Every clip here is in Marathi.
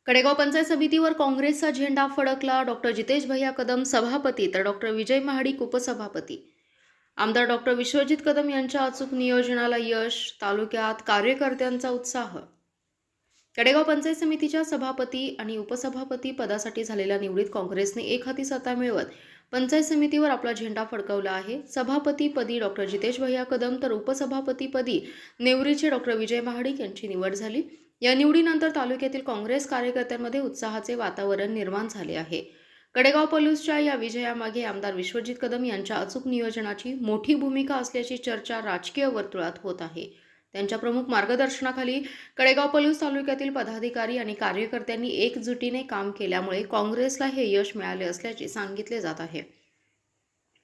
कडेगाव पंचायत समितीवर काँग्रेसचा झेंडा फडकला. डॉक्टर जितेश भैया कदम सभापती तर डॉक्टर विजय महाडिक उपसभापती. आमदार डॉक्टर विश्वजित कदम यांच्या अचूक नियोजनाला यश, तालुक्यात कार्यकर्त्यांचा उत्साह. कडेगाव पंचायत समितीच्या सभापती आणि उपसभापती पदासाठी झालेल्या निवडीत काँग्रेसने एकहाती सत्ता मिळवत पंचायत समितीवर आपला झेंडा फडकवला आहे. सभापतीपदी डॉक्टर जितेश भैया कदम तर उपसभापतीपदी नेवरीचे डॉक्टर विजय महाडिक यांची निवड झाली. या निवडीनंतर तालुक्यातील काँग्रेस कार्यकर्त्यांमध्ये उत्साहाचे वातावरण निर्माण झाले आहे. कडेगाव पलूसच्या या विजयामागे आमदार विश्वजित कदम यांच्या अचूक नियोजनाची मोठी भूमिका असल्याची चर्चा राजकीय वर्तुळात होत आहे. त्यांच्या प्रमुख मार्गदर्शनाखाली कडेगाव पलूस तालुक्यातील पदाधिकारी आणि कार्यकर्त्यांनी एकजुटीने काम केल्यामुळे काँग्रेसला हे यश मिळाले असल्याचे सांगितले जात आहे.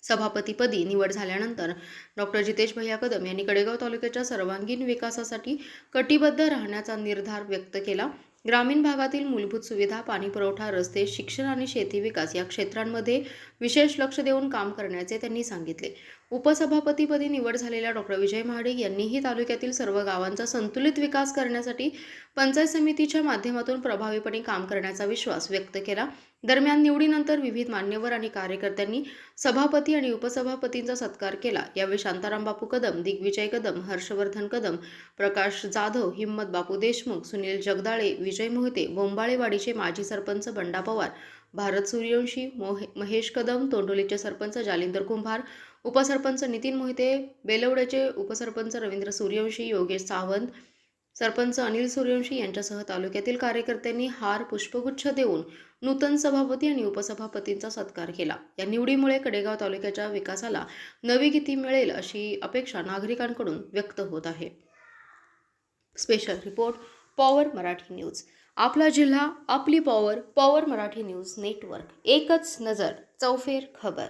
सभापतीपदी निवड झाल्यानंतर डॉक्टर जितेश भैया कदम यांनी कडेगाव तालुक्याच्या सर्वांगीण विकासासाठी कटिबद्ध राहण्याचा निर्धार व्यक्त केला. ग्रामीण भागातील मूलभूत सुविधा, पाणीपुरवठा, रस्ते, शिक्षण आणि शेती विकास या क्षेत्रांमध्ये विशेष लक्ष देऊन काम करण्याचे त्यांनी सांगितले. उपसभापतीपदी निवड झालेल्या डॉक्टर विजय महाडिक यांनीही तालुक्यातील सर्व गावांचा संतुलित विकास करण्यासाठी पंचायत समितीच्या माध्यमातून प्रभावीपणे काम करण्याचा विश्वास व्यक्त केला. दरम्यान निवडीनंतर विविध मान्यवर आणि कार्यकर्त्यांनी सभापती आणि उपसभापतींचा सत्कार केला. यावेळी शांताराम बापू कदम, दिग्विजय कदम, हर्षवर्धन कदम, प्रकाश जाधव, हिम्मत बापू देशमुख, सुनील जगदाळे, विजय मोहिते, बोंबाळेवाडीचे माजी सरपंच बंडा पवार, भारत सूर्यवंशी, महेश कदम, तोंडोलीचे सरपंच जालिंदर कुंभार, उपसरपंच नितीन मोहिते, बेलवड्याचे उपसरपंच रवींद्र सूर्यवंशी, योगेश सावंत, सरपंच अनिल सूर्यवंशी यांच्यासह तालुक्यातील कार्यकर्त्यांनी हार, पुष्पगुच्छ देऊन नूतन सभापती आणि उपसभापतींचा सत्कार केला. या निवडीमुळे कडेगाव तालुक्याच्या विकासाला नवी गती मिळेल अशी अपेक्षा नागरिकांकडून व्यक्त होत आहे. Special report, power Marathi news. आपला जिल्हा, आपली power. Power Marathi news network. एकच नजर, चौफेर खबर.